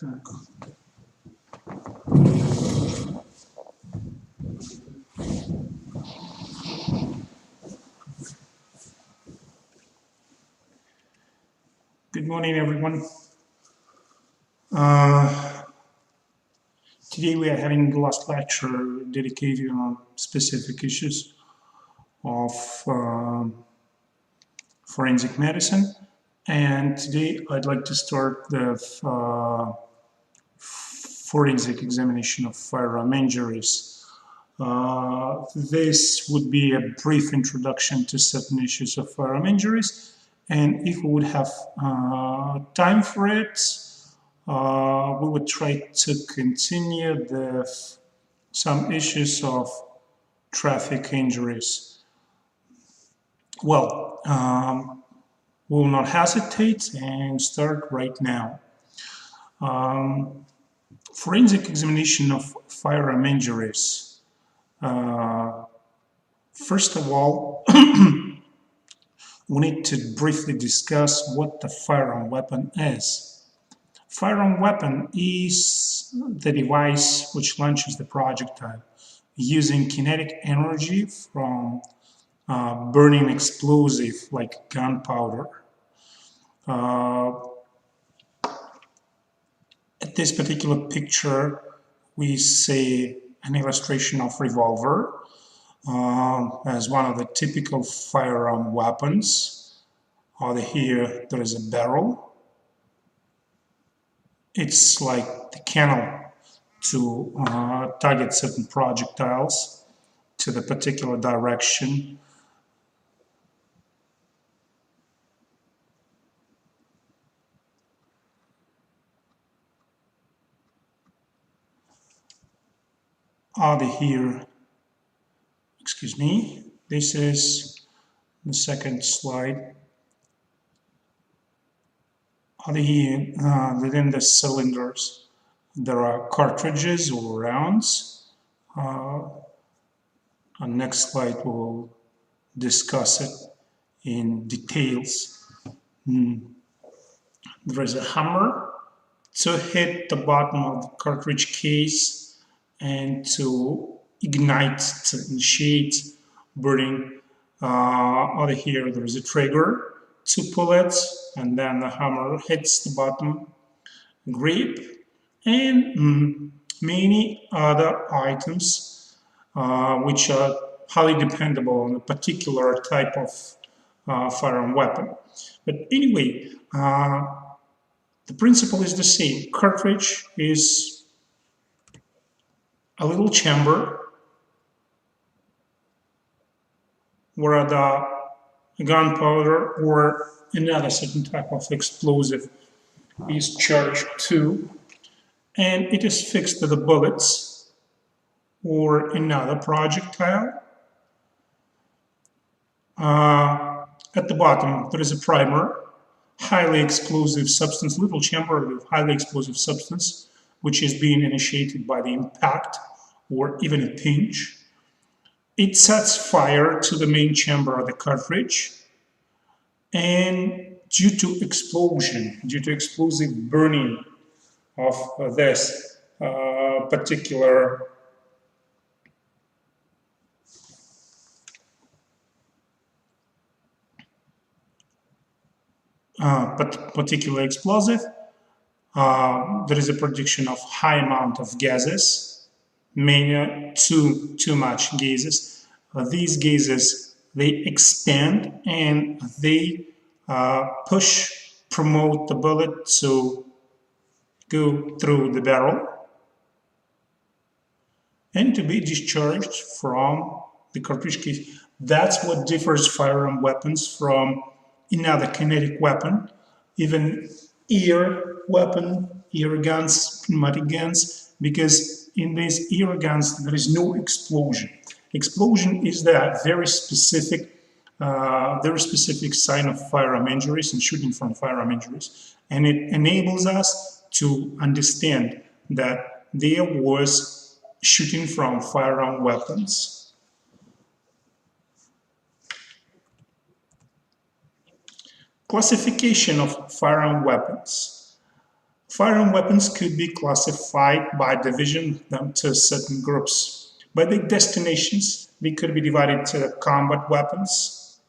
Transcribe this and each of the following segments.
Так. Good morning, everyone. Today we are having the last lecture dedicated on specific issues of forensic medicine. And today I'd like to start the forensic examination of firearm injuries. This would be a brief introduction to certain issues of firearm injuries. And if we would have time for it, we would try to continue some issues of traffic injuries. Well, we will not hesitate and start right now. Forensic examination of firearm injuries. First of all, we need to briefly discuss what the firearm weapon is. Firearm weapon is the device which launches the projectile using kinetic energy from burning explosive like gunpowder. At this particular picture, we see an illustration of revolver as one of the typical firearm weapons. Over here, there is a barrel. It's like the cannon to target certain projectiles to the particular direction. Over here, excuse me, this is the second slide. Over here, within the cylinders, there are cartridges or rounds. On next slide, we'll discuss it in details. There is a hammer to hit the bottom of the cartridge case and to ignite, to initiate burning. Over here, there is a trigger to pull it, and then the hammer hits the bottom grip, and many other items which are highly dependable on a particular type of firearm weapon. But anyway, the principle is the same. Cartridge is a little chamber where the gunpowder or another certain type of explosive is charged to, and it is fixed to the bullets or another projectile. At the bottom, there is a primer, highly explosive substance, little chamber with highly explosive substance, which is being initiated by the impact or even a pinch. It sets fire to the main chamber of the cartridge, and due to explosion, due to explosive burning of this particular explosive, there is a production of high amount of gases, many too much gases. These gases, they expand and they promote the bullet to go through the barrel and to be discharged from the cartridge case. That's what differs firearm weapons from another kinetic weapon, even air weapon, air guns, pneumatic guns, because in these air guns there is no explosion. Explosion is that very specific sign of firearm injuries and shooting from firearm injuries, and it enables us to understand that there was shooting from firearm weapons. Classification of firearm weapons. Firearm weapons could be classified by division them to certain groups. By their destinations, they could be divided to combat weapons.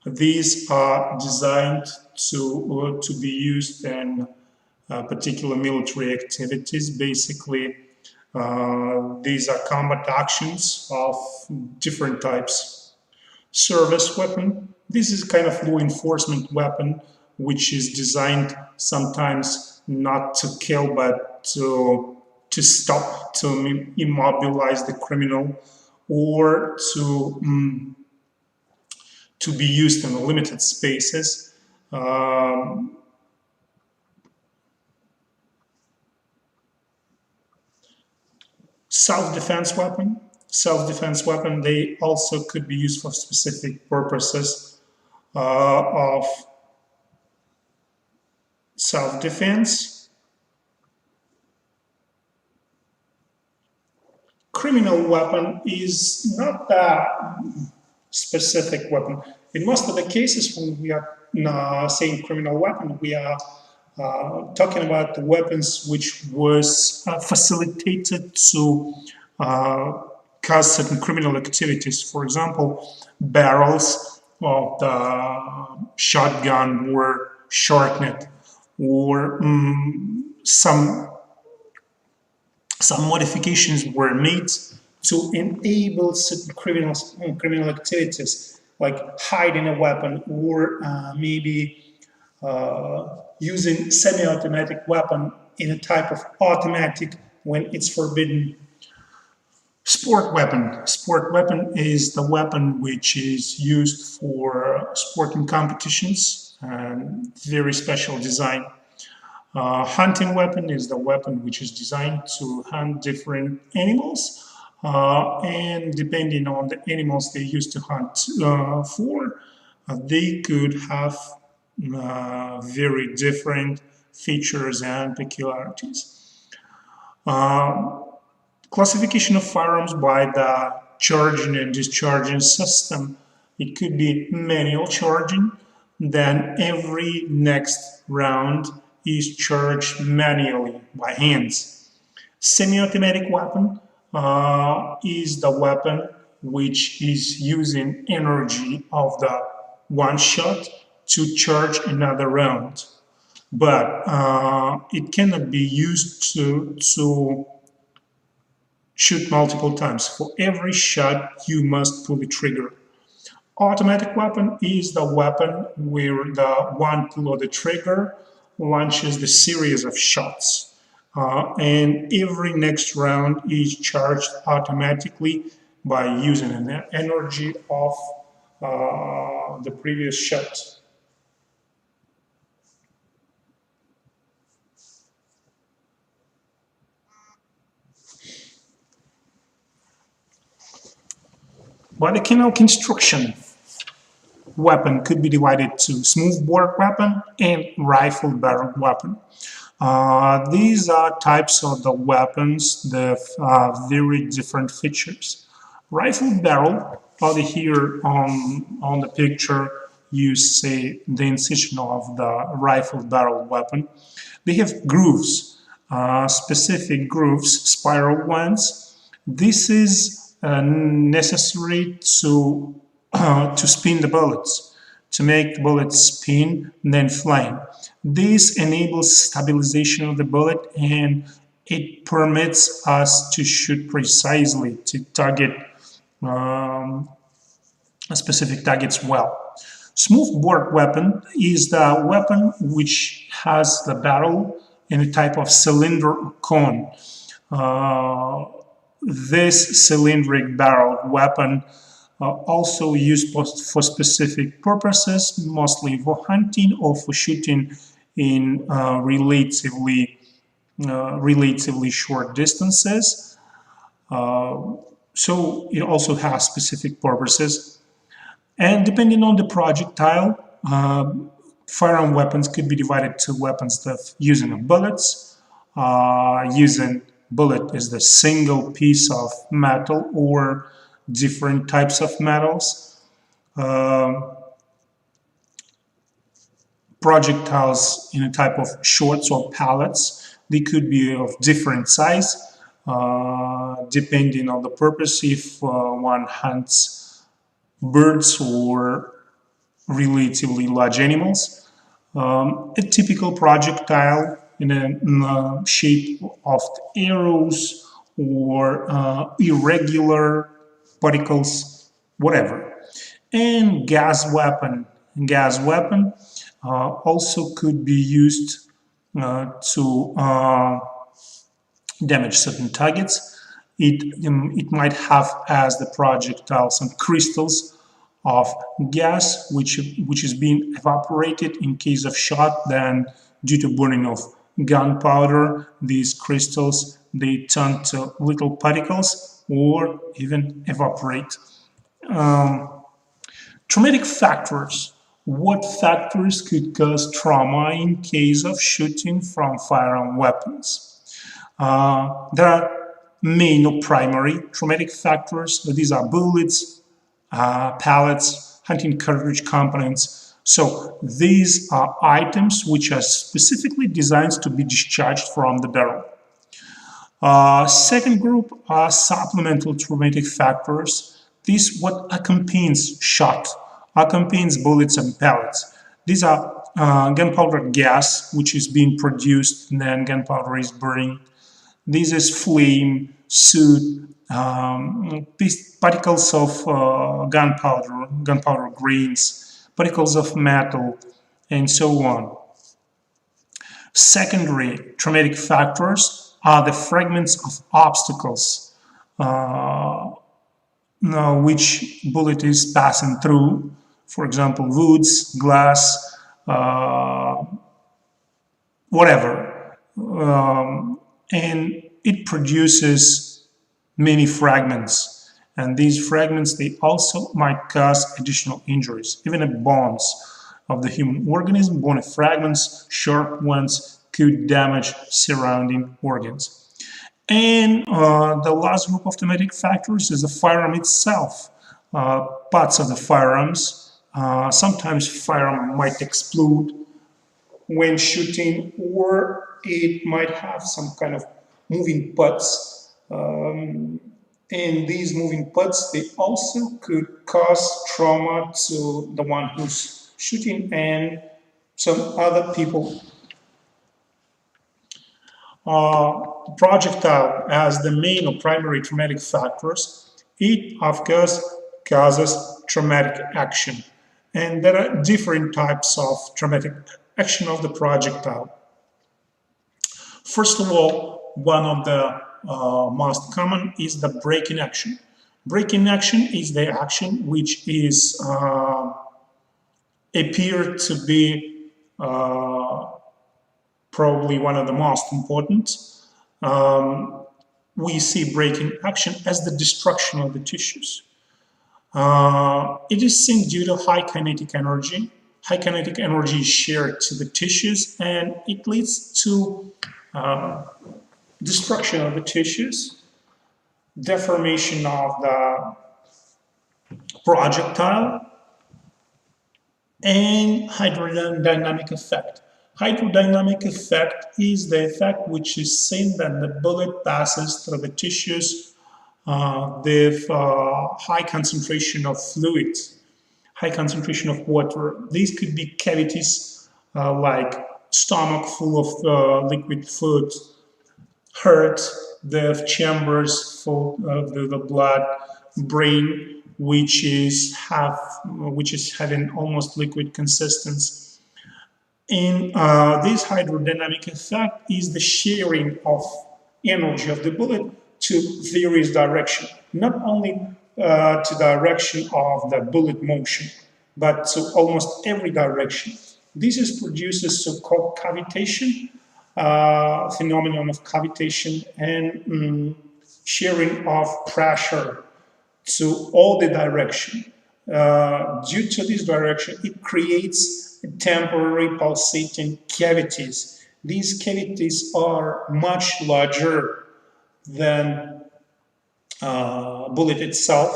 These are designed to be used in particular military activities. Basically, these are combat actions of different types. Service weapon. This is kind of law enforcement weapon, which is designed sometimes not to kill, but to stop, to immobilize the criminal, or to be used in limited spaces. Self-defense weapon. Self-defense weapon, they also could be used for specific purposes of self-defense. Criminal weapon is not that specific weapon. In most of the cases when we are saying criminal weapon, we are talking about the weapons which was facilitated to cause certain criminal activities. For example, barrels of the shotgun were shortened, or some modifications were made to enable certain criminal activities, like hiding a weapon, or maybe using semi-automatic weapon in a type of automatic when it's forbidden. Sport weapon. Sport weapon is the weapon which is used for sporting competitions, very special design. Hunting weapon is the weapon which is designed to hunt different animals, and depending on the animals they used to hunt for, they could have very different features and peculiarities. Classification of firearms by the charging and discharging system. It could be manual charging, then every next round is charged manually by hands. Semi-automatic weapon is the weapon which is using energy of the one shot to charge another round, but it cannot be used to shoot multiple times. For every shot, you must pull the trigger. Automatic weapon is the weapon where the one pull of the trigger launches the series of shots, and every next round is charged automatically by using the energy of the previous shot. Body canal construction weapon could be divided to smoothbore weapon and rifle barrel weapon. These are types of the weapons that have very different features. Rifle barrel, over here on the picture, you see the incision of the rifle barrel weapon. They have grooves, specific grooves, spiral ones. This is necessary to spin the bullets, to make the bullets spin and then flying. This enables stabilization of the bullet, and it permits us to shoot precisely, to target specific targets well. Smoothbore weapon is the weapon which has the barrel in a type of cylinder or cone. This cylindric barrel weapon also used for specific purposes, mostly for hunting or for shooting in relatively short distances. So it also has specific purposes. And depending on the projectile, firearm weapons could be divided to weapons that using bullets, using bullet is the single piece of metal or different types of metals. projectiles in a type of shorts or pellets. They could be of different size, depending on the purpose. If one hunts birds or relatively large animals, a typical projectile in a shape of arrows or irregular particles, whatever. And gas weapon. Also could be used to damage certain targets. It might have as the projectile some crystals of gas which is being evaporated in case of shot. Then due to burning of gunpowder, these crystals, they turn to little particles or even evaporate. Traumatic factors. What factors could cause trauma in case of shooting from firearm weapons? There are main or primary traumatic factors. These are bullets, pellets, hunting cartridge components. So these are items which are specifically designed to be discharged from the barrel. Second group are supplemental traumatic factors. This what accompanies shot, accompanies bullets and pellets. These are gunpowder gas, which is being produced and then gunpowder is burning. This is flame, soot, particles of gunpowder grains, particles of metal, and so on. Secondary traumatic factors are the fragments of obstacles which bullet is passing through. For example, woods, glass, whatever. And it produces many fragments. And these fragments, they also might cause additional injuries. Even at bones of the human organism, bony fragments, sharp ones, could damage surrounding organs. And the last group of traumatic factors is the firearm itself. Parts of the firearms. Sometimes firearm might explode when shooting, or it might have some kind of moving parts. And these moving parts, they also could cause trauma to the one who's shooting and some other people. Projectile as the main or primary traumatic factors, it of course causes traumatic action. And there are different types of traumatic action of the projectile. First of all, one of the most common is the breaking action. Breaking action is the action which is appeared to be probably one of the most important. We see breaking action as the destruction of the tissues. It is seen due to high kinetic energy. High kinetic energy is shared to the tissues, and it leads to destruction of the tissues, deformation of the projectile, and hydrodynamic effect. Hydrodynamic effect is the effect which is seen when the bullet passes through the tissues with high concentration of fluid, high concentration of water. These could be cavities like stomach full of liquid food, heart, the chambers full of the blood, brain, which is having almost liquid consistency. And this hydrodynamic effect is the sharing of energy of the bullet to various directions, not only to direction of the bullet motion, but to almost every direction. This is produces so-called cavitation, phenomenon of cavitation and sharing of pressure to all the direction. Due to this direction, it creates temporary pulsating cavities. These cavities are much larger than bullet itself.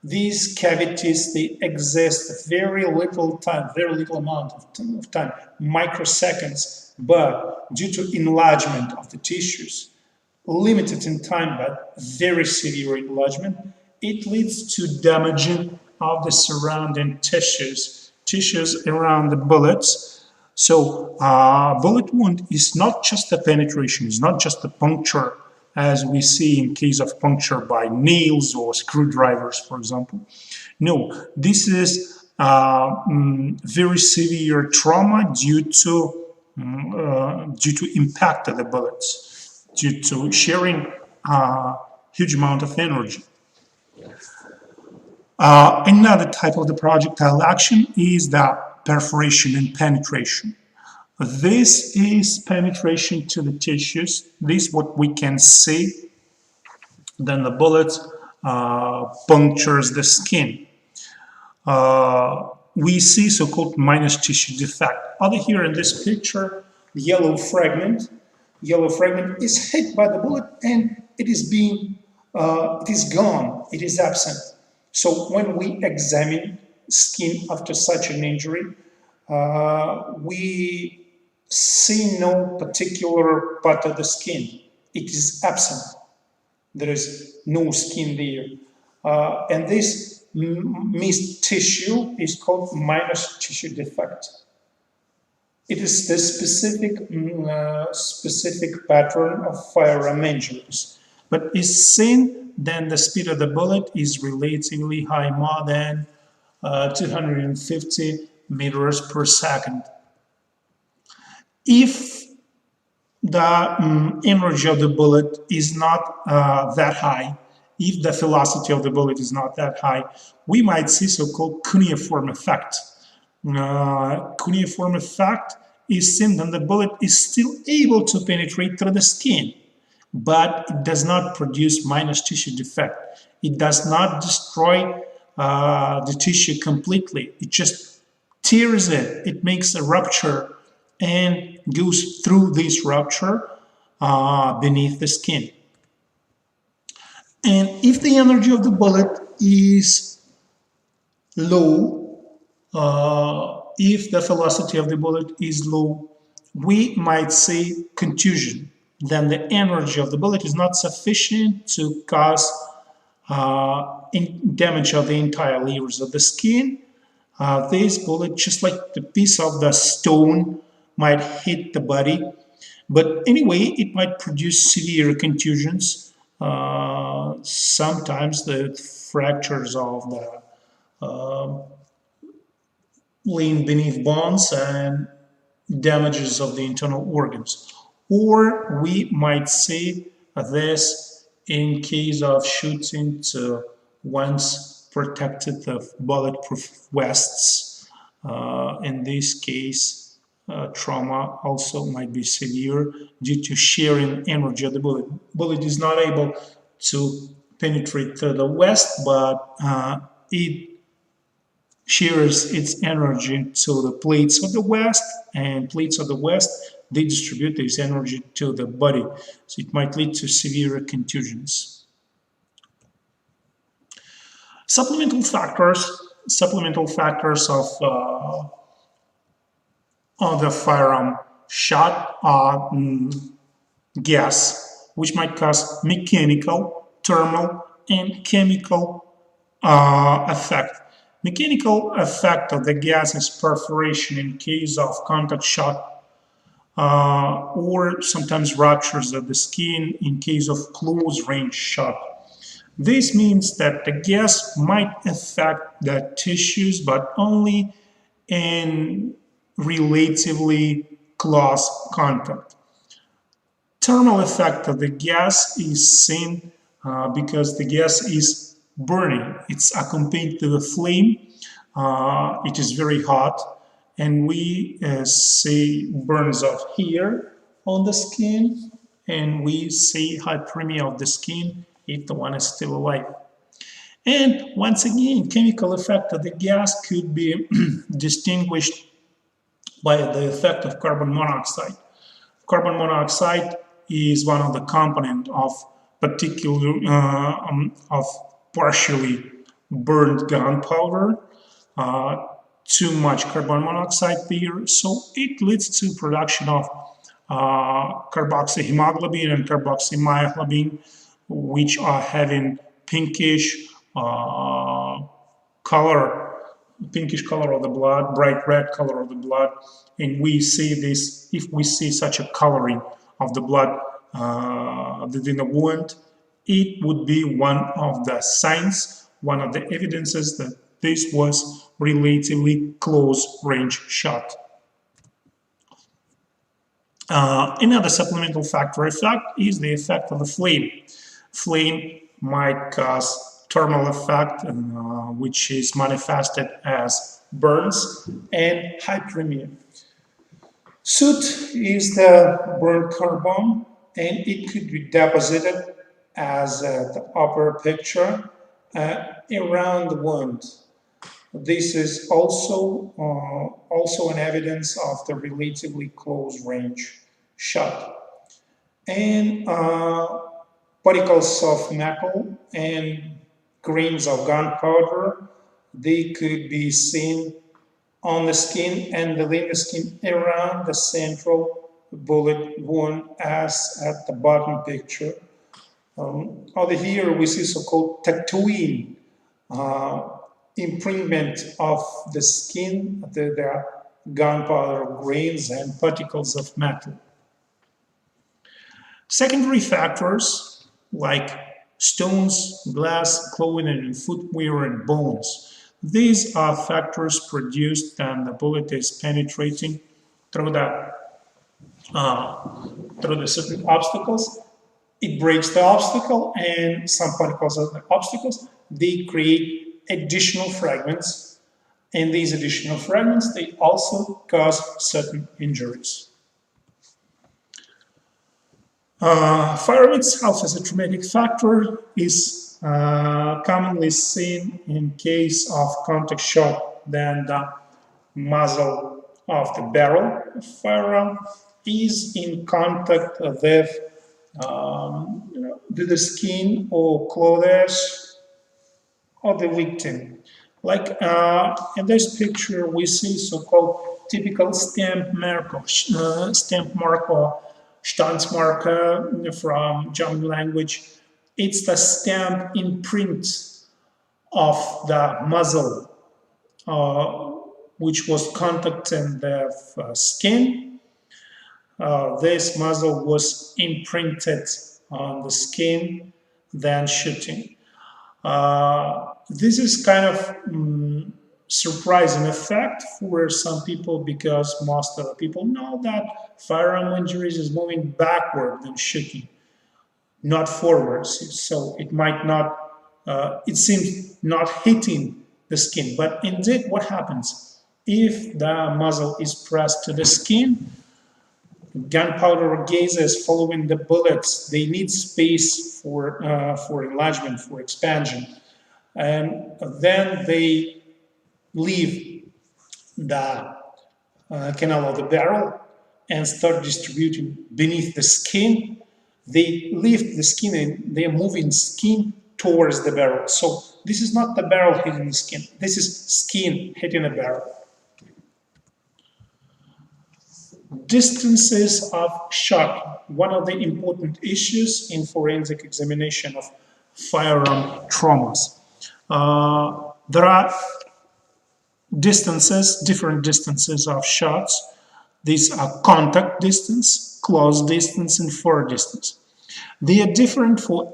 These cavities, they exist very little time, very little amount of time, microseconds, but due to enlargement of the tissues, limited in time but very severe enlargement, it leads to damaging of the surrounding tissues around the bullets. So bullet wound is not just a penetration, it's not just a puncture, as we see in case of puncture by nails or screwdrivers, for example. No, this is very severe trauma due to impact of the bullets, due to sharing a huge amount of energy. Another type of the projectile action is the perforation and penetration. This is penetration to the tissues. This is what we can see. Then the bullet punctures the skin. We see so-called minus tissue defect. Over here in this picture, the yellow fragment is hit by the bullet and it is gone, it is absent. So when we examine skin after such an injury, we see no particular part of the skin. It is absent. There is no skin there. And this missed tissue is called minus tissue defect. It is the specific pattern of firearm injuries, but is seen then the speed of the bullet is relatively high, more than 250 meters per second. If the energy of the bullet is not that high, if the velocity of the bullet is not that high, we might see so-called cuneiform effect. Cuneiform effect is seen when the bullet is still able to penetrate through the skin, but it does not produce minus tissue defect. It does not destroy the tissue completely. It just tears it. It makes a rupture and goes through this rupture beneath the skin. And if the energy of the bullet is low, if the velocity of the bullet is low, we might see contusion. Then the energy of the bullet is not sufficient to cause damage of the entire layers of the skin. This bullet, just like the piece of the stone, might hit the body. But anyway, it might produce severe contusions. Sometimes the fractures of the laying beneath bones and damages of the internal organs. Or we might see this in case of shooting to once protected of bulletproof vests. In this case, trauma also might be severe due to shearing energy of the bullet. Bullet is not able to penetrate through the vest, but it shears its energy to the plates of the vest, and plates of the vest, they distribute this energy to the body, so it might lead to severe contusions. Supplemental factors of the firearm shot are gas, which might cause mechanical, thermal, and chemical effect. Mechanical effect of the gas is perforation in case of contact shot, or sometimes ruptures of the skin in case of close range shot. This means that the gas might affect the tissues, but only in relatively close contact. Thermal effect of the gas is seen because the gas is burning. It's accompanied to the flame. It is very hot. And we see burns of hair on the skin, and we see hyperemia of the skin if the one is still alive. And once again, chemical effect of the gas could be distinguished by the effect of carbon monoxide. Carbon monoxide is one of the components of partially burned gunpowder, too much carbon monoxide there, so it leads to production of carboxyhemoglobin and carboxymyoglobin, which are having pinkish color, of the blood, bright red color of the blood, and we see this if we see such a coloring of the blood within a wound. It would be one of the signs, one of the evidences that this was relatively close range shot. Another supplemental factor effect is the effect of the flame. Flame might cause thermal effect, which is manifested as burns and hyperemia. Soot is the burnt carbon, and it could be deposited as the upper picture around the wound. This is also an evidence of the relatively close range shot. And particles of metal and grains of gunpowder, they could be seen on the skin and within the skin around the central bullet wound, as at the bottom picture. Over here we see so-called tattooing, imprintment of the skin, the gunpowder grains and particles of metal. Secondary factors like stones, glass, clothing and footwear and bones. These are factors produced when the bullet is penetrating through the certain obstacles. It breaks the obstacle, and some particles of the obstacles, they create additional fragments, and these additional fragments, they also cause certain injuries. Firearm itself as a traumatic factor is commonly seen in case of contact shot. Then the muzzle of the barrel of firearm is in contact with the skin or clothes of the victim. Like in this picture, we see so-called typical stamp mark or Stanzmarke from German language. It's the stamp imprint of the muzzle, which was contacting the skin. This muzzle was imprinted on the skin, then shooting. This is kind of surprising effect for some people, because most of the people know that firearm injuries is moving backward than shooting, not forwards. So it might not, it seems not hitting the skin. But indeed, what happens if the muzzle is pressed to the skin? Gunpowder gases following the bullets, they need space for enlargement, for expansion, and then they leave the canal of the barrel and start distributing beneath the skin. They lift the skin and they are moving skin towards the barrel. So this is not the barrel hitting the skin, this is skin hitting the barrel. Distances of shot, one of the important issues in forensic examination of firearm traumas. There are distances, different distances of shots. These are contact distance, close distance, and far distance. They are different for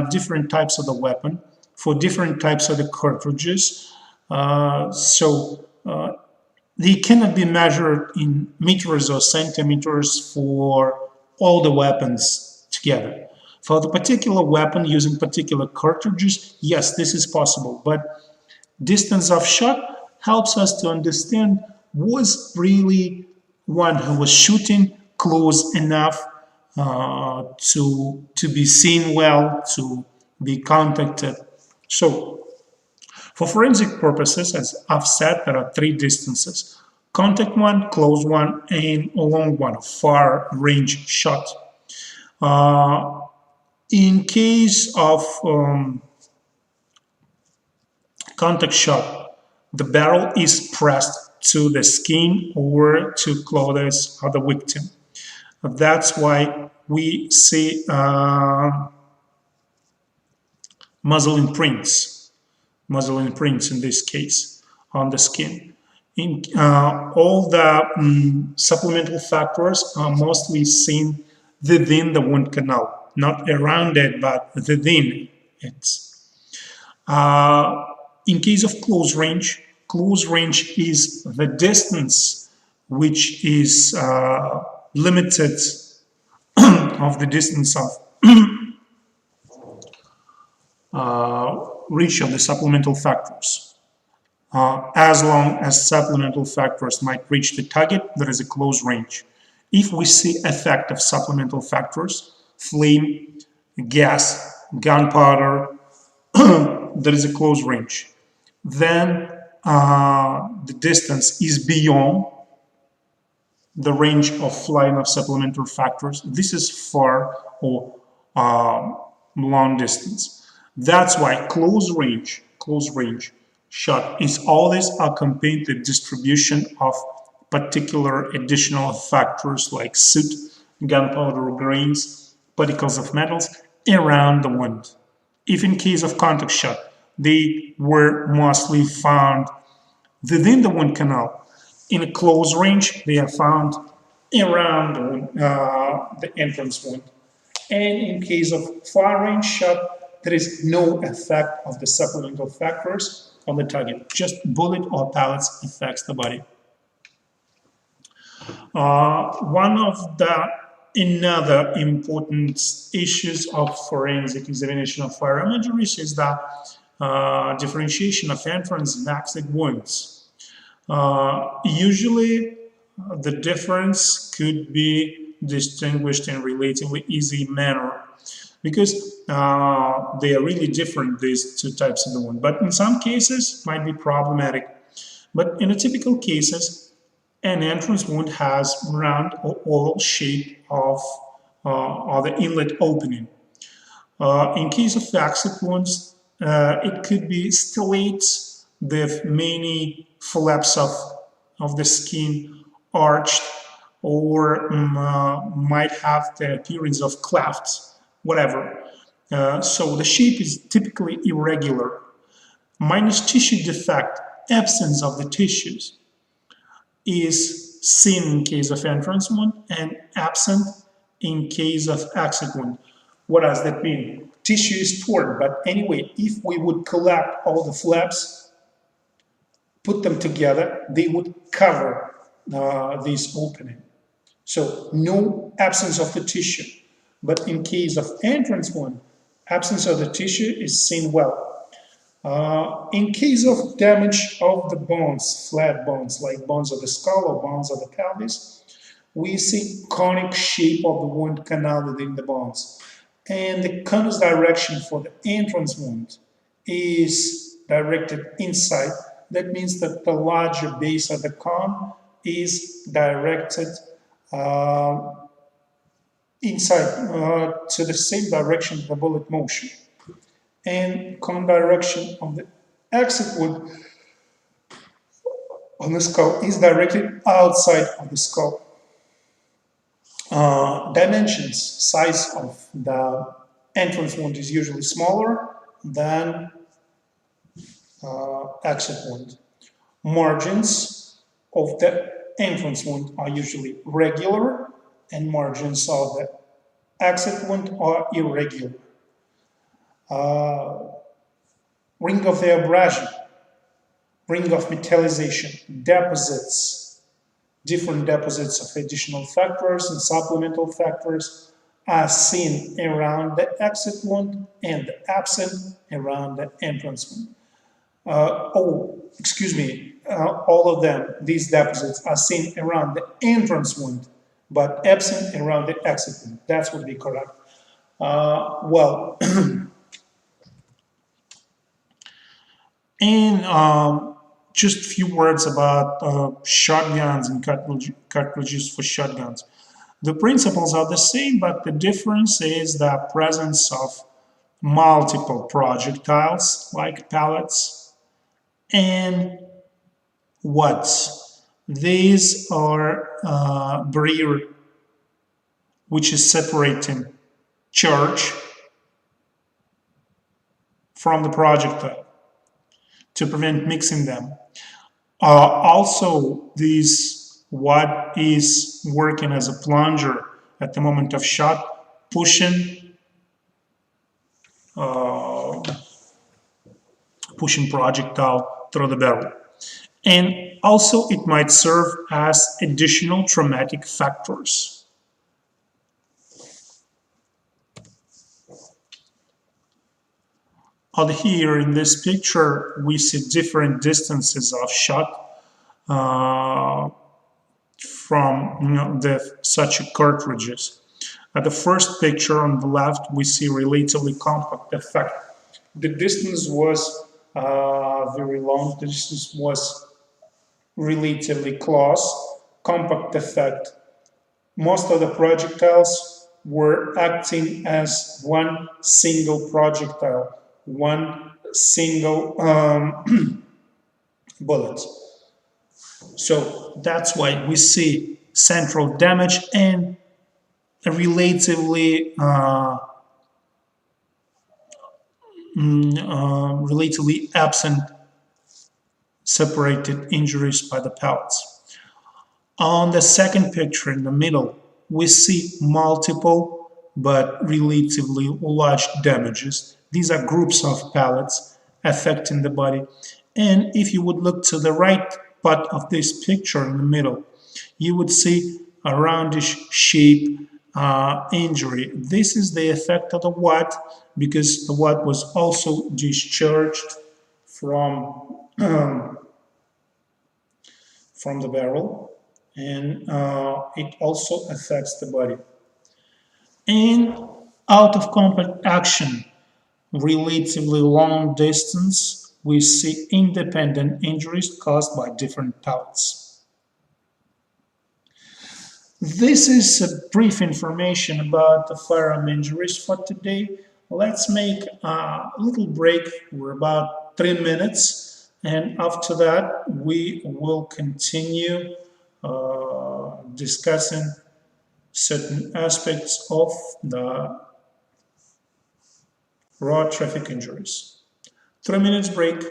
different types of the weapon, for different types of the cartridges. They cannot be measured in meters or centimeters for all the weapons together. For the particular weapon using particular cartridges, yes, this is possible, but distance of shot helps us to understand, was really one who was shooting close enough to be seen well, to be contacted. So for forensic purposes, as I've said, there are three distances: contact one, close one, and a long one, far range shot. In case of contact shot, the barrel is pressed to the skin or to clothes of the victim. That's why we see muzzle imprints in this case on the skin. All the supplemental factors are mostly seen within the wound canal, not around it, but within it. In case of close range is the distance which is limited of the distance of reach of the supplemental factors. As long as supplemental factors might reach the target, there is a close range. If we see effect of supplemental factors, flame, gas, gunpowder, there is a close range. Then the distance is beyond the range of flying of supplemental factors. This is far or long distance. That's why close range shot is always accompanied with distribution of particular additional factors like soot, gunpowder grains, particles of metals around the wound. If in case of contact shot, they were mostly found within the wound canal. In a close range, they are found around the entrance wound. And in case of far range shot, there is no effect of the supplemental factors on the target. Just bullet or pellets affects the body. One of the another important issues of forensic examination of firearm injuries is the differentiation of entrance and exit wounds. Usually, the difference could be distinguished in relatively easy manner because they are really different, these two types of the wound. But in some cases, might be problematic. But in a typical cases, an entrance wound has round or oval shape of the inlet opening. In case of exit wounds, it could be stellate with many flaps of the skin arched, or might have the appearance of clefts, whatever. So the shape is typically irregular, minus tissue defect, absence of the tissues is seen in case of entrance wound and absent in case of exit wound. What does that mean? Tissue is torn, but anyway, if we would collect all the flaps, put them together, they would cover this opening. So no absence of the tissue. But in case of entrance wound, absence of the tissue is seen well. In case of damage of the bones, flat bones, like bones of the skull or bones of the pelvis, we see conic shape of the wound canal within the bones. And the conus direction for the entrance wound is directed inside. That means that the larger base of the cone is directed inside to the same direction of the bullet motion. And cone direction of the exit wound on the skull is directed outside of the skull. Dimensions, size of the entrance wound is usually smaller than exit wound. Margins of the entrance wound are usually regular, and margins of the exit wound are irregular. Ring of the abrasion, ring of metallization, deposits, different deposits of additional factors and supplemental factors are seen around the exit wound and absent around the entrance wound. All of them, these deposits are seen around the entrance wound, but absent around the exit wound. That would be correct. And just a few words about shotguns and cartridges for shotguns. The principles are the same, but the difference is the presence of multiple projectiles, like pellets, and watts. These are barrier which is separating charge from the projectile to prevent mixing them. Also, this watt is working as a plunger at the moment of shot, pushing projectile through the barrel. And also it might serve as additional traumatic factors. Out here in this picture, we see different distances of shot from such cartridges. At the first picture on the left, we see relatively compact effect. The distance was very long. The distance was relatively close. Compact effect. Most of the projectiles were acting as one single projectile, one single bullet. So that's why we see central damage and a relatively absent separated injuries by the pellets. On the second picture in the middle, we see multiple but relatively large damages. These are groups of pellets affecting the body. And if you would look to the right part of this picture in the middle, you would see a roundish shape injury. This is the effect of the watt, because the watt was also discharged from the barrel, and it also affects the body. And out of combat action, relatively long distance, we see independent injuries caused by different pellets. This is a brief information about the firearm injuries for today. Let's make a little break. We're about 3 minutes, and after that we will continue discussing certain aspects of the raw traffic injuries. 3 minutes break.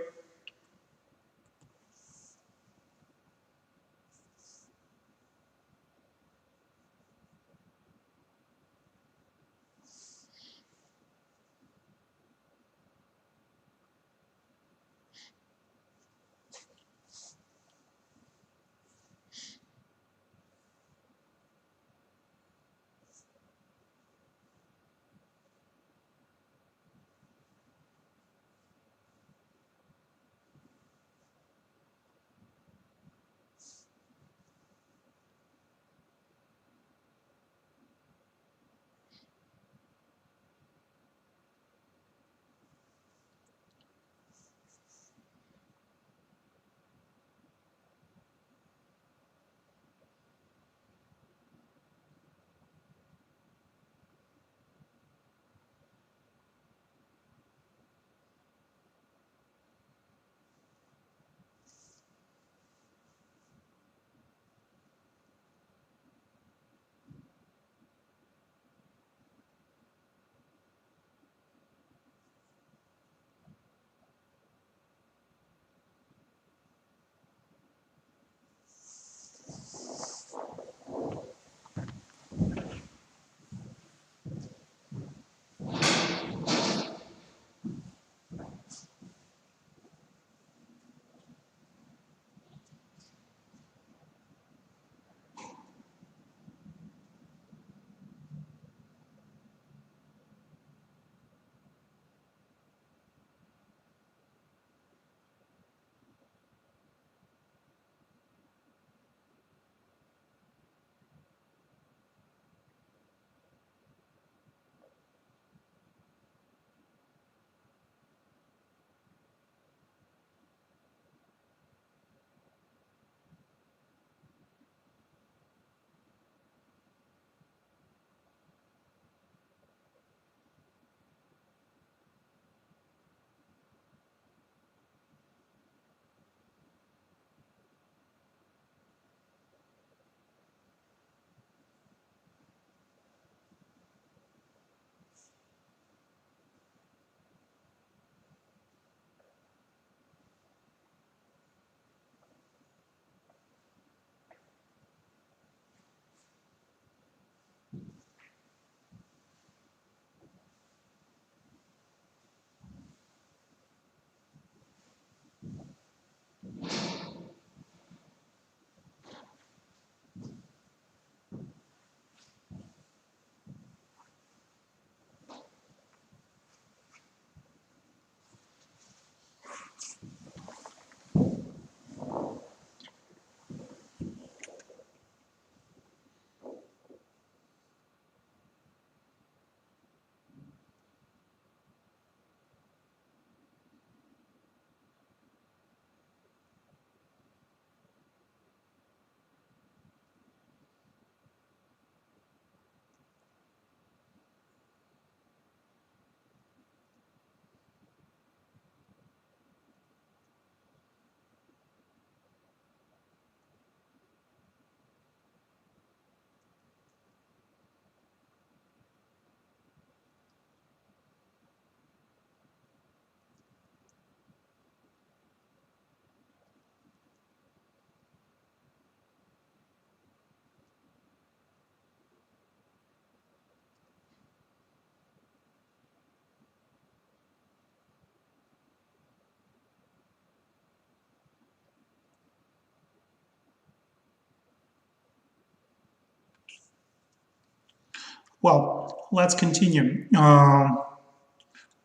Well, let's continue.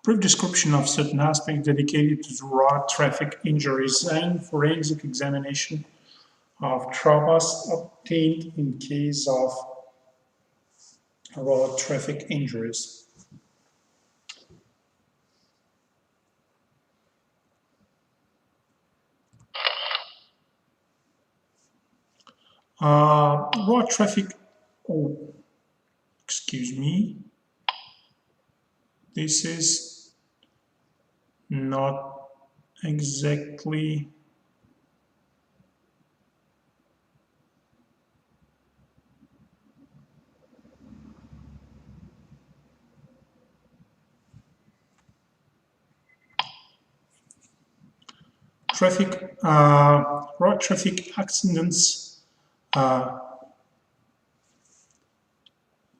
Brief description of certain aspects dedicated to road traffic injuries and forensic examination of traumas obtained in case of road traffic injuries. Road traffic, oh, excuse me, this is not exactly road traffic accidents.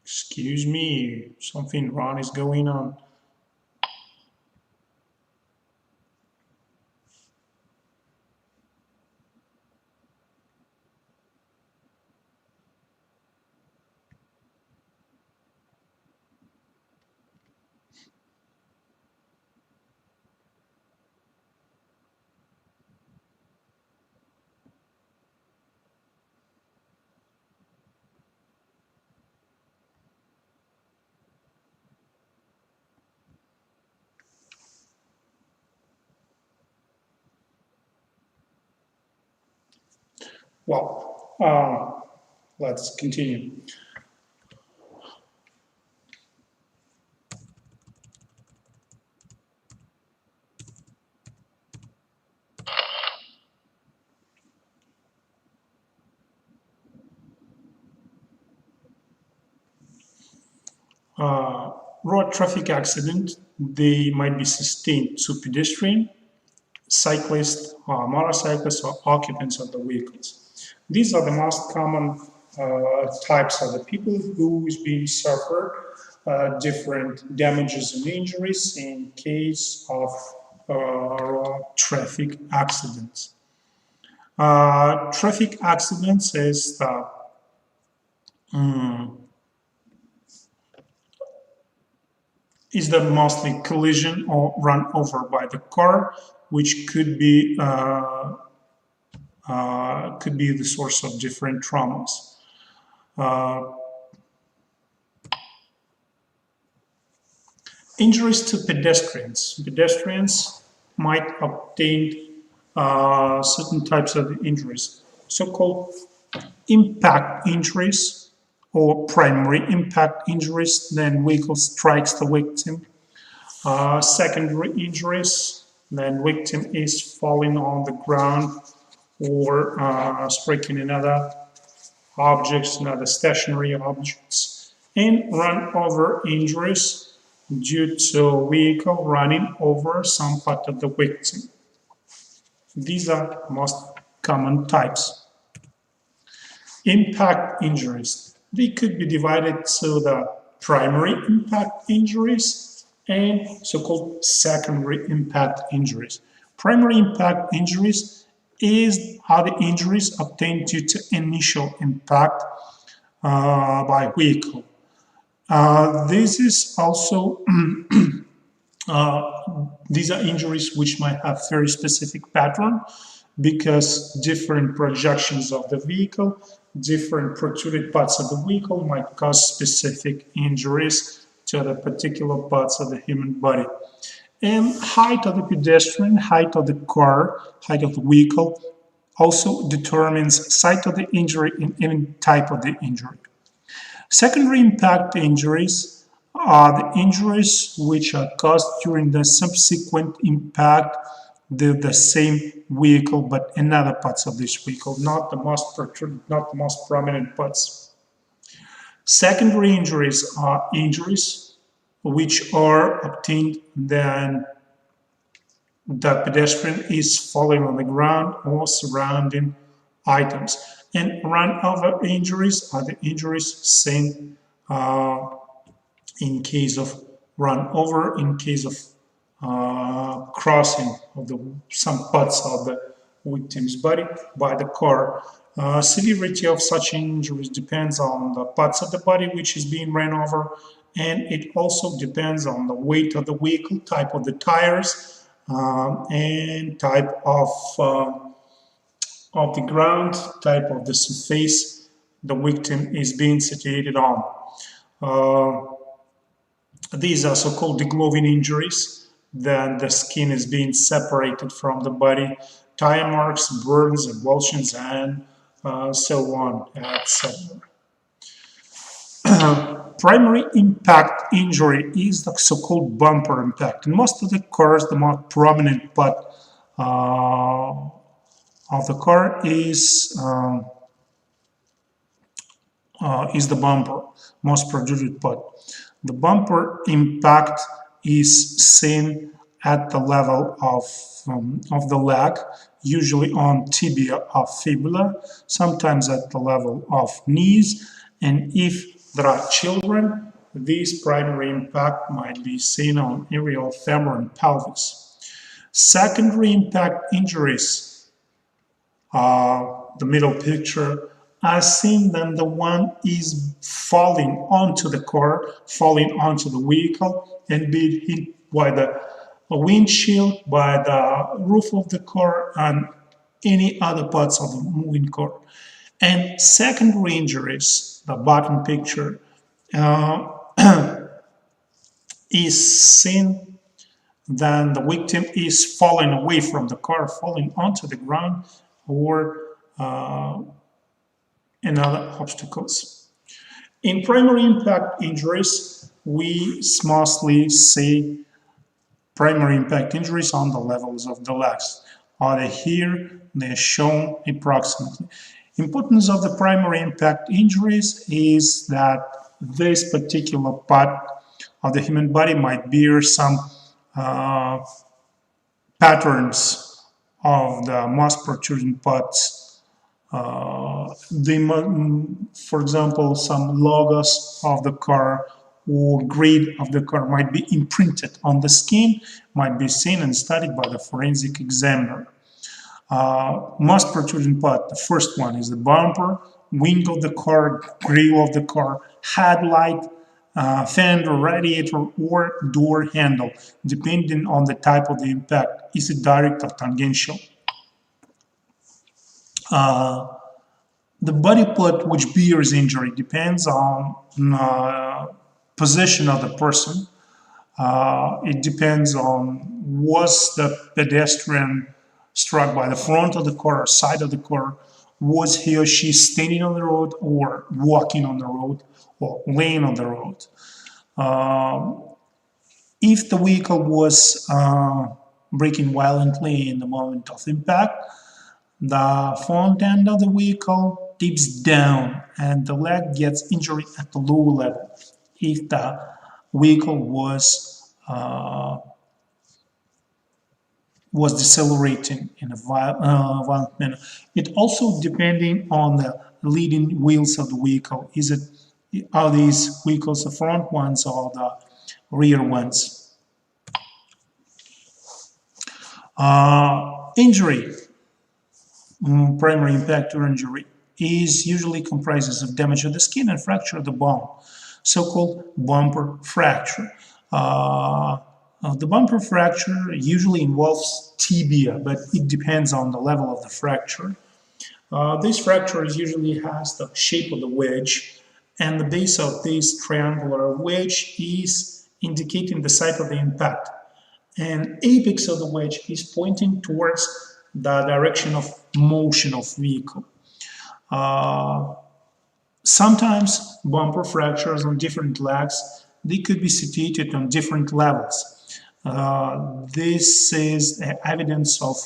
Excuse me, something wrong is going on. Well, let's continue. Road traffic accident, they might be sustained to pedestrian, cyclists, motorcyclists, or occupants of the vehicles. These are the most common types of the people who is being suffered different damages and injuries in case of road traffic accidents. Traffic accidents is the mostly collision or run over by the car, which could be the source of different traumas. Injuries to pedestrians. Pedestrians might obtain certain types of injuries, so-called impact injuries or primary impact injuries, then vehicle strikes the victim. Secondary injuries, then victim is falling on the ground or striking another objects, another stationary objects. And run over injuries due to vehicle running over some part of the victim. These are most common types. Impact injuries. They could be divided to the primary impact injuries and so-called secondary impact injuries. Primary impact injuries are the injuries obtained due to initial impact by vehicle. This is also these are injuries which might have very specific pattern because different projections of the vehicle, different protruded parts of the vehicle might cause specific injuries to the particular parts of the human body. And height of the pedestrian, height of the car, height of the vehicle also determines site of the injury and even type of the injury. Secondary impact injuries are the injuries which are caused during the subsequent impact of the same vehicle but in other parts of this vehicle, not the most protruded, not the most prominent parts. Secondary injuries are injuries which are obtained when the pedestrian is falling on the ground or surrounding items. And run-over injuries are the injuries seen in case of run-over, in case of crossing of some parts of the victim's body by the car. Severity of such injuries depends on the parts of the body which is being ran over, and it also depends on the weight of the vehicle, type of the tires, and type of the ground, type of the surface the victim is being situated on. These are so-called degloving injuries. Then the skin is being separated from the body, tire marks, burns, avulsions, and so on, etc. Primary impact injury is the so-called bumper impact. In most of the cars, the more prominent part of the car is the bumper, most protruded part. The bumper impact is seen at the level of the leg, usually on tibia or fibula, sometimes at the level of knees, and if there are children, this primary impact might be seen on aerial femur and pelvis. Secondary impact injuries, the middle picture, are seen when the one is falling onto the car, falling onto the vehicle, and being hit by the windshield, by the roof of the car, and any other parts of the moving car. And secondary injuries, the bottom picture, is seen then the victim is falling away from the car, falling onto the ground, or and other obstacles. In primary impact injuries, we mostly see primary impact injuries on the levels of the legs. Are they here? They are shown approximately. Importance of the primary impact injuries is that this particular part of the human body might bear some patterns of the most protruding parts. For example, some logos of the car or grid of the car might be imprinted on the skin, might be seen and studied by the forensic examiner. Most protruding part, the first one is the bumper, wing of the car, grill of the car, headlight, fender, radiator, or door handle, depending on the type of the impact. Is it direct or tangential? The body part which bears injury depends on position of the person. It depends on was the pedestrian struck by the front of the car or side of the car, was he or she standing on the road or walking on the road or laying on the road. If the vehicle was braking violently in the moment of impact, the front end of the vehicle dips down and the leg gets injured at the lower level if the vehicle was decelerating in a violent manner. It also depending on the leading wheels of the vehicle. Are these vehicles the front ones or the rear ones? Injury. Primary impact or injury is usually comprises of damage of the skin and fracture of the bone, so-called bumper fracture. The bumper fracture usually involves tibia, but it depends on the level of the fracture. This fracture usually has the shape of the wedge, and the base of this triangular wedge is indicating the site of the impact. And apex of the wedge is pointing towards the direction of motion of vehicle. Sometimes bumper fractures on different legs, they could be situated on different levels. This is evidence of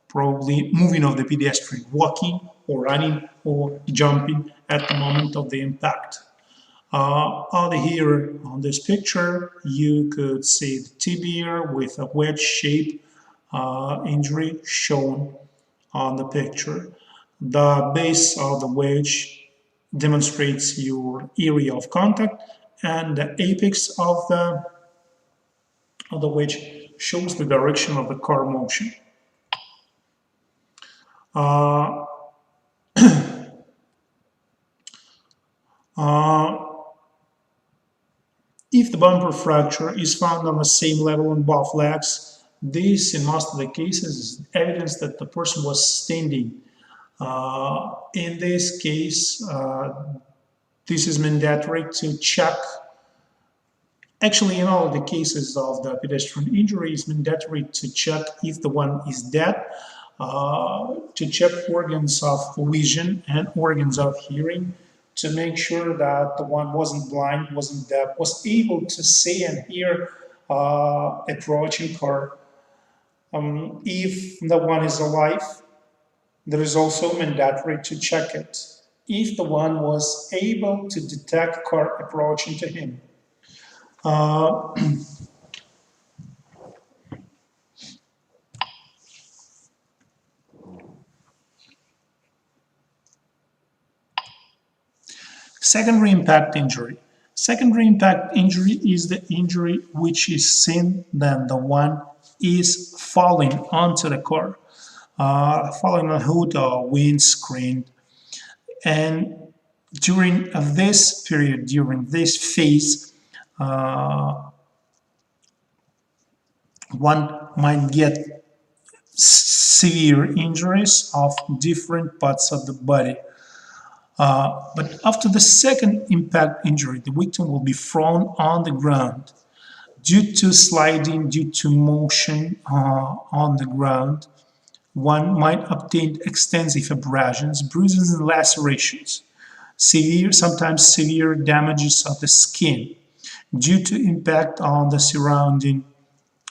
probably moving of the pedestrian, walking or running or jumping at the moment of the impact. Over here on this picture, you could see the tibia with a wedge shape injury shown on the picture. The base of the wedge demonstrates your area of contact, and the apex of the wedge shows the direction of the car motion. If the bumper fracture is found on the same level on both legs, this, in most of the cases, is evidence that the person was standing. In this case, this is mandatory to check. Actually, in all of the cases of the pedestrian injury, it's mandatory to check if the one is dead, to check organs of vision and organs of hearing, to make sure that the one wasn't blind, wasn't deaf, was able to see and hear approaching car. If the one is alive, there is also mandatory to check it. If the one was able to detect car approaching to him. Secondary impact injury. Secondary impact injury is the injury which is seen when the one is falling onto the car, falling on hood or windscreen. And during this period, during this phase, one might get severe injuries of different parts of the body. But after the second impact injury, the victim will be thrown on the ground. Due to sliding, due to motion on the ground, one might obtain extensive abrasions, bruises, and lacerations. Sometimes severe damages of the skin due to impact on the surrounding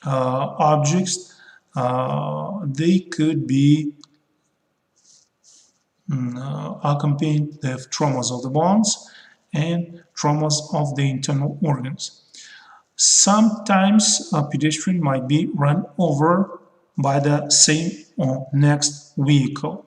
objects. They could be accompanied with traumas of the bones and traumas of the internal organs. Sometimes a pedestrian might be run over by the same or next vehicle.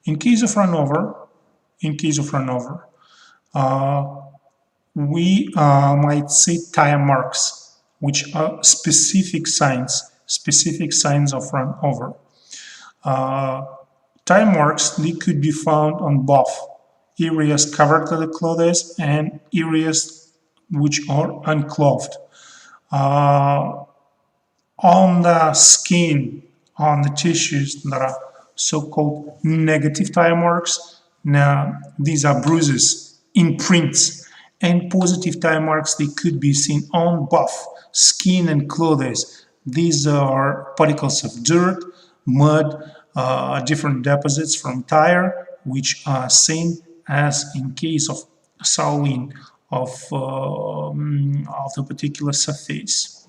In case of run over, we might see tire marks, which are specific signs of run over. Tire marks, they could be found on both areas covered with the clothes and areas which are unclothed. On the skin, on the tissues, there are so-called negative tire marks. Now, these are bruises, imprints, and positive tire marks. They could be seen on both skin and clothes. These are particles of dirt, mud, different deposits from tire, which are seen as in case of soiling of the particular surface.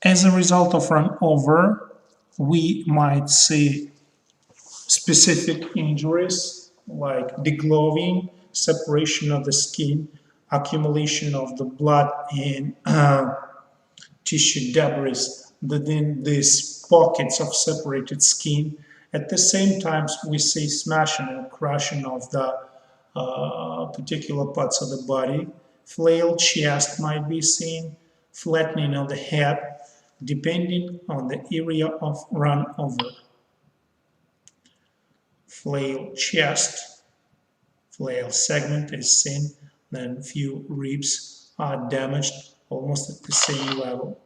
As a result of run over, we might see specific injuries like degloving, separation of the skin, accumulation of the blood and tissue debris within these pockets of separated skin. At the same time, we see smashing and crushing of the particular parts of the body. Flail chest might be seen, flattening of the head, depending on the area of run over. Flail chest, flail segment is seen, then few ribs are damaged almost at the same level.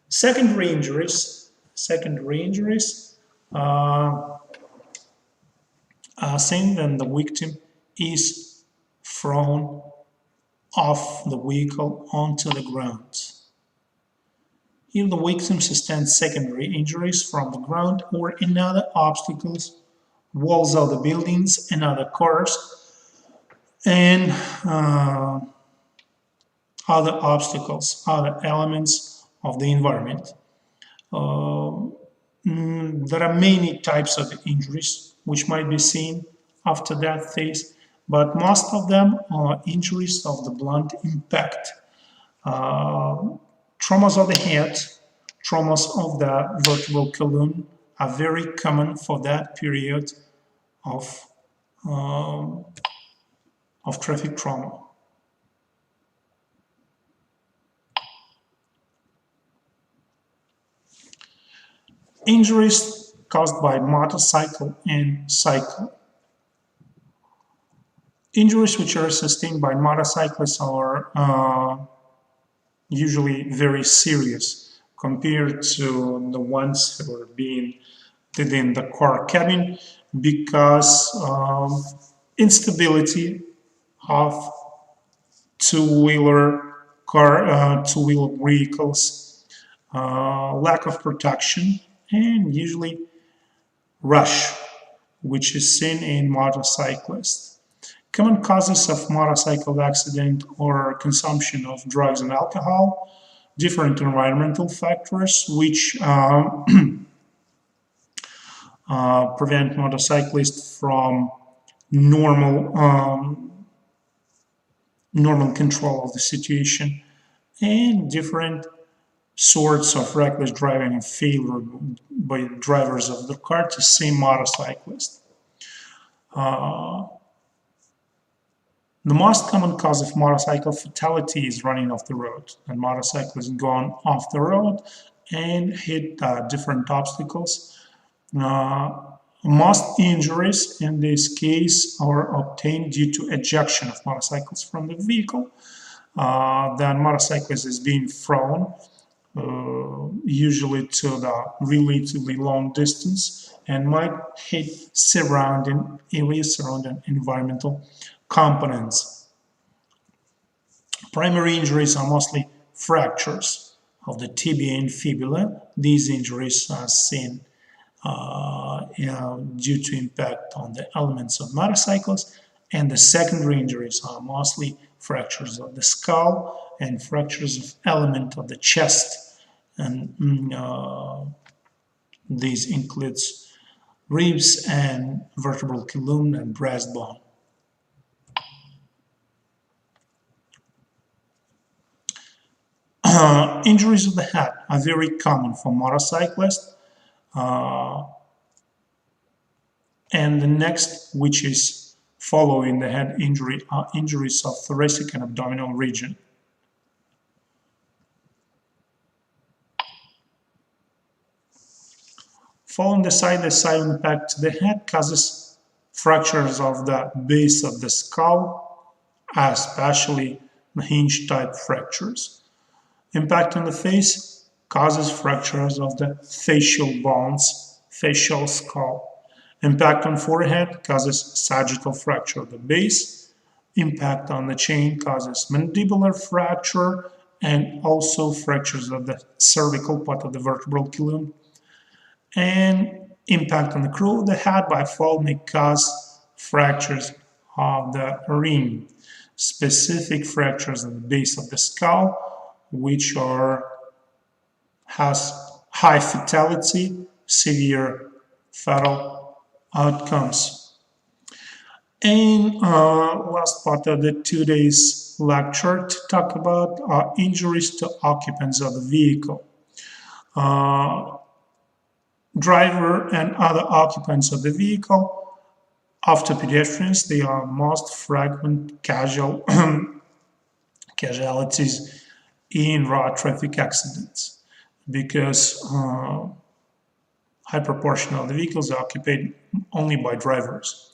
Secondary injuries are seen when the victim is thrown off the vehicle onto the ground. If the victim sustains secondary injuries from the ground or in other obstacles, walls of the buildings and other cars, and other obstacles, other elements of the environment. There are many types of injuries which might be seen after that phase, but most of them are injuries of the blunt impact. Traumas of the head, traumas of the vertebral column are very common for that period of of traffic trauma. Injuries caused by motorcycle and cycle. Injuries which are sustained by motorcyclists are usually very serious compared to the ones who are being did in the car cabin, because instability of two-wheeler vehicles, lack of protection, and usually rush, which is seen in motorcyclists. Common causes of motorcycle accident or consumption of drugs and alcohol, different environmental factors which prevent motorcyclists from normal control of the situation, and different sorts of reckless driving and failure by drivers of the car to same motorcyclist. The most common cause of motorcycle fatality is running off the road, and motorcyclists gone off the road and hit different obstacles. Most injuries in this case are obtained due to ejection of motorcycles from the vehicle. Then motorcyclist is being thrown, usually to the relatively long distance, and might hit surrounding areas, surrounding environmental components. Primary injuries are mostly fractures of the tibia and fibula. These injuries are seen due to impact on the elements of motorcycles, and the secondary injuries are mostly fractures of the skull and fractures of element of the chest, and these includes ribs and vertebral column and breastbone. Injuries of the head are very common for motorcyclists. And the next, which is following the head injury, are injuries of thoracic and abdominal region. Following the side impact to the head causes fractures of the base of the skull, especially the hinge-type fractures. Impact on the face causes fractures of the facial bones, facial skull. Impact on forehead causes sagittal fracture of the base. Impact on the chain causes mandibular fracture and also fractures of the cervical part of the vertebral column. And impact on the crown of the head by fall may cause fractures of the ring. Specific fractures at the base of the skull, which has high fatality, severe fatal outcomes. And last part of the 2 days lecture to talk about injuries to occupants of the vehicle. Driver and other occupants of the vehicle. After pedestrians, they are most frequent casualties in road traffic accidents, because high proportion of the vehicles are occupied only by drivers.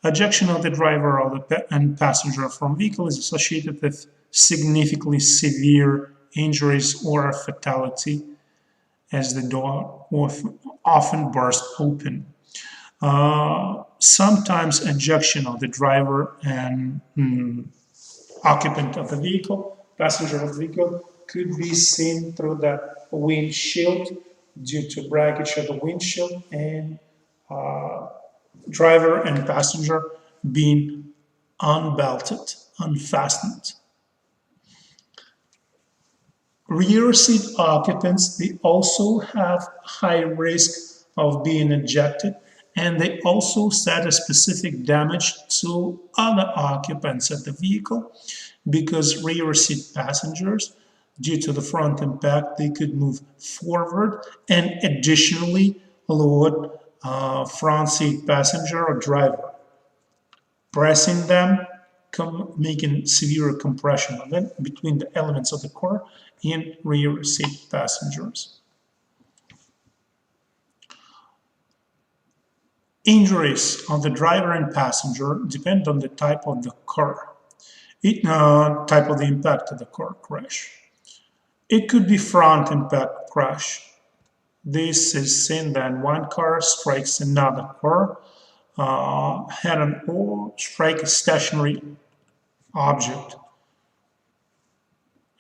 Ejection of the driver and passenger from vehicle is associated with significantly severe injuries or fatality, as the door often bursts open. Sometimes ejection of the driver and occupant of the vehicle, passenger of the vehicle, could be seen through the windshield due to breakage of the windshield, and driver and passenger being unbelted, unfastened. Rear seat occupants, they also have high risk of being ejected, and they also set a specific damage to other occupants of the vehicle, because rear seat passengers, due to the front impact, they could move forward and additionally load front seat passenger or driver. Pressing them making severe compression between the elements of the car and rear seat passengers. Injuries of the driver and passenger depend on the type of the car, type of the impact of the car crash. It could be front impact crash. This is seen when one car strikes another car head-on or strike a stationary object.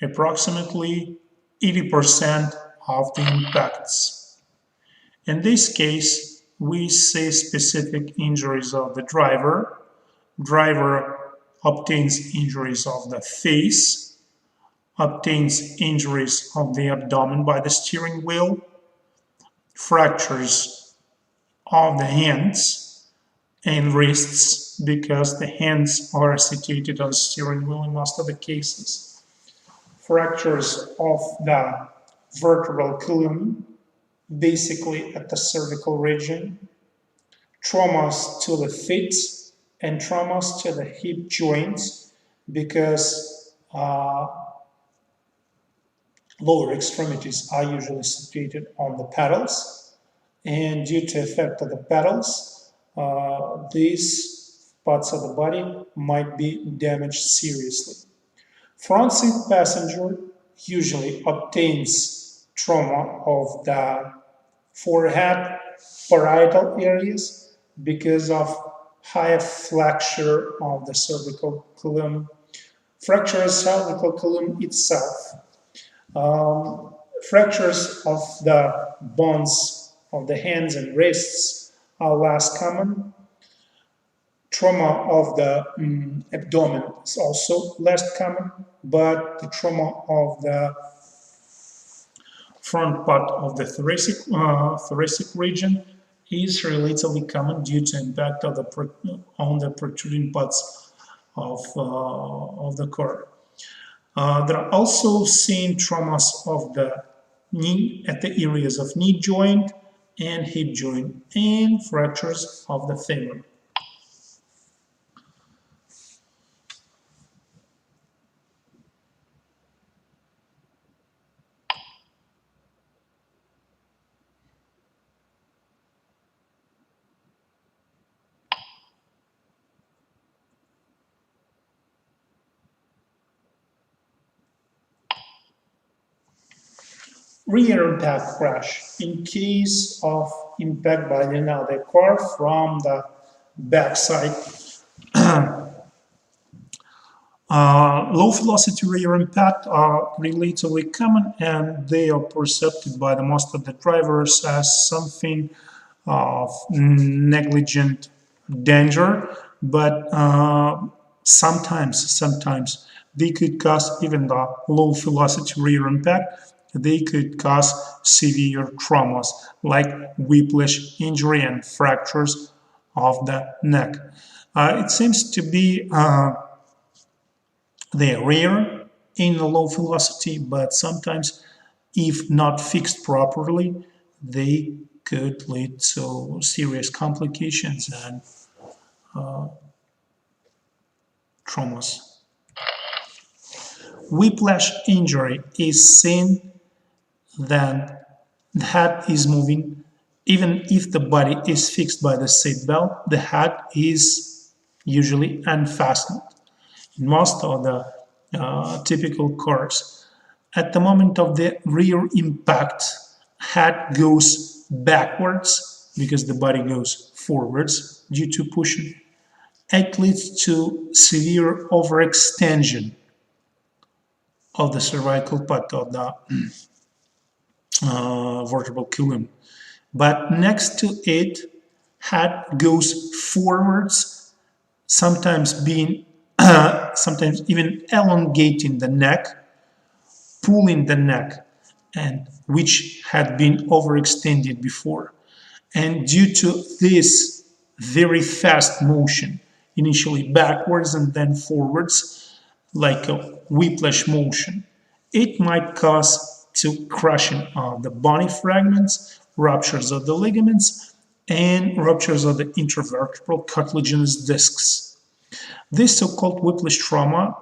Approximately 80% of the impacts. In this case, we see specific injuries of the driver. Driver obtains injuries of the face, obtains injuries of the abdomen by the steering wheel, fractures of the hands and wrists because the hands are situated on the steering wheel in most of the cases. Fractures of the vertebral column, basically at the cervical region, traumas to the feet and traumas to the hip joints because lower extremities are usually situated on the pedals, and due to effect of the pedals, these parts of the body might be damaged seriously. Front seat passenger usually obtains trauma of the forehead, parietal areas because of high flexure of the cervical column, fracture of cervical column itself. Fractures of the bones of the hands and wrists are less common. Trauma of the abdomen is also less common, but the trauma of the front part of the thoracic region is relatively common due to impact of on the protruding parts of the car. There are also seen traumas of the knee at the areas of knee joint and hip joint and fractures of the femur. Rear impact crash. In case of impact by another car from the backside, low velocity rear impact are relatively common and they are perceived by the most of the drivers as something of negligent danger, but sometimes they could cause, even the low velocity rear impact, they could cause severe traumas like whiplash injury and fractures of the neck. It seems to be they're rare in a low velocity, but sometimes, if not fixed properly, they could lead to serious complications and traumas. Whiplash injury is seen then the head is moving. Even if the body is fixed by the seat belt, the head is usually unfastened. In most of the typical cars, at the moment of the rear impact, head goes backwards because the body goes forwards due to pushing. It leads to severe overextension of the cervical part of the vertebral column. But next to it, head goes forwards, sometimes even elongating the neck, pulling the neck, and which had been overextended before. And due to this very fast motion, initially backwards and then forwards, like a whiplash motion, it might cause to crushing of the bony fragments, ruptures of the ligaments, and ruptures of the intervertebral cartilaginous discs. This so-called whiplash trauma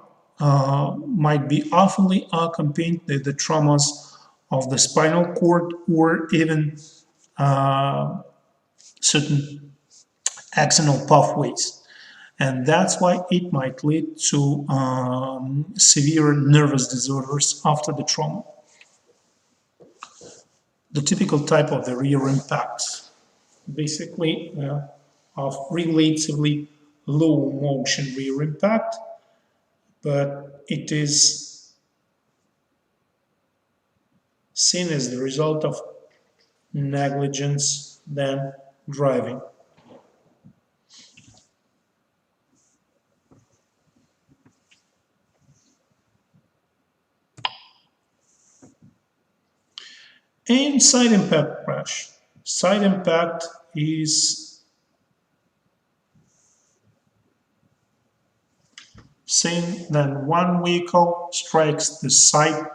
might be often accompanied by the traumas of the spinal cord or even certain axonal pathways. And that's why it might lead to severe nervous disorders after the trauma. The typical type of the rear impacts, basically of relatively low motion rear impact, but it is seen as the result of negligence than driving. And side impact crash. Side impact is saying that one vehicle strikes the side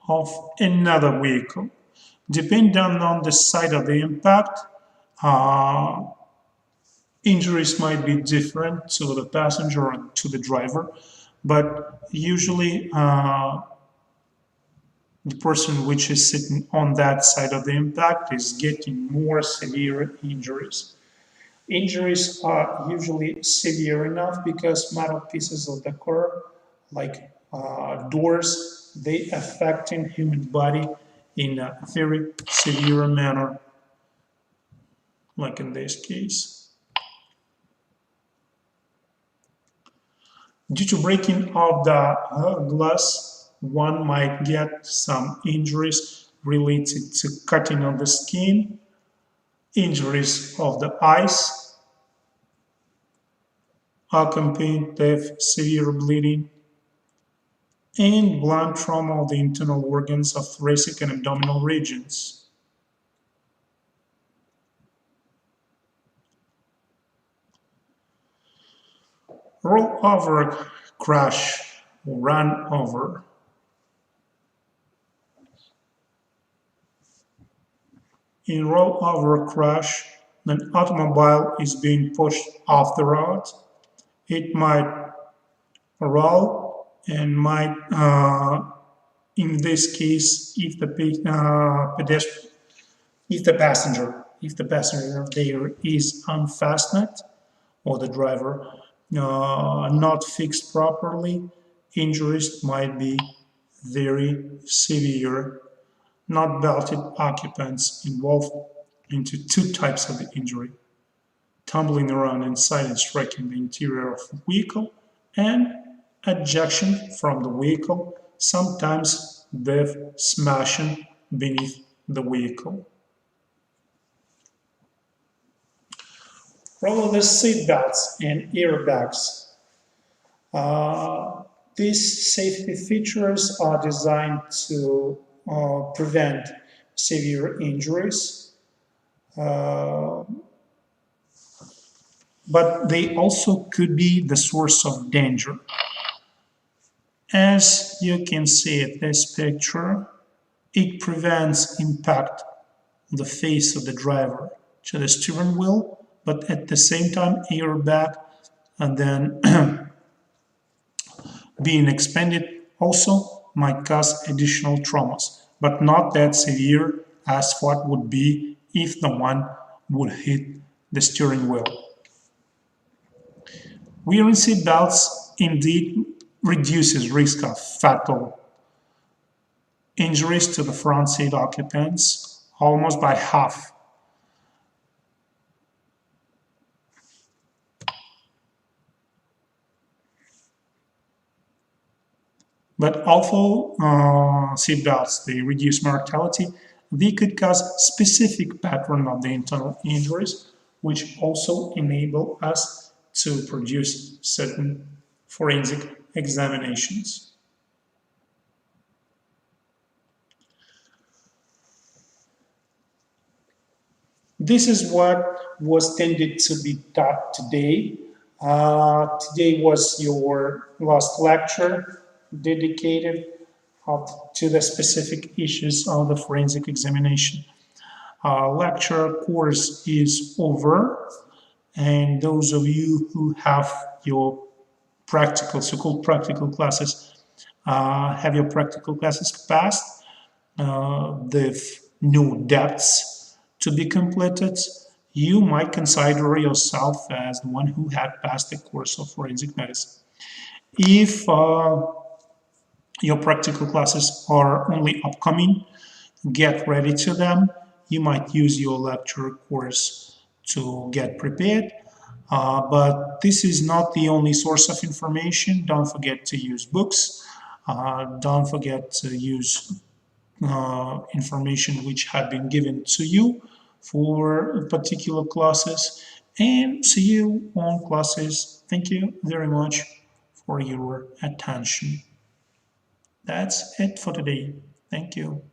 of another vehicle. Depending on the side of the impact, injuries might be different to the passenger and to the driver, but usually the person which is sitting on that side of the impact is getting more severe injuries. Injuries are usually severe enough because metal pieces of the car, like doors, they affecting human body in a very severe manner, like in this case. Due to breaking of the glass, one might get some injuries related to cutting of the skin, injuries of the eyes, accompanied with severe bleeding, and blunt trauma of the internal organs of thoracic and abdominal regions. Roll over crash, run over. In roll over crash, an automobile is being pushed off the road. It might roll and might, in this case, if the pedestrian, if the passenger there is unfastened or the driver not fixed properly, injuries might be very severe. Not belted occupants involved into two types of injury: tumbling around inside and striking the interior of the vehicle, and ejection from the vehicle, sometimes with smashing beneath the vehicle. Role of the seat belts and airbags. These safety features are designed to prevent severe injuries, but they also could be the source of danger. As you can see at this picture, it prevents impact on the face of the driver to the steering wheel, but at the same time airbag and then being expanded also might cause additional traumas, but not that severe as what would be if the one would hit the steering wheel. Wearing seat belts indeed reduces risk of fatal injuries to the front seat occupants almost by half. But although seatbelts, they reduce mortality, they could cause specific pattern of the internal injuries, which also enable us to produce certain forensic examinations. This is what was tended to be taught today. Today was your last lecture dedicated to the specific issues of the forensic examination. Lecture course is over. And those of you who have your practical, so-called practical classes, have your practical classes passed, with no depths to be completed, you might consider yourself as the one who had passed the course of forensic medicine. If your practical classes are only upcoming, get ready to them. You might use your lecture course to get prepared. But this is not the only source of information. Don't forget to use books. Don't forget to use information which have been given to you for particular classes. And see you on classes. Thank you very much for your attention. That's it for today. Thank you.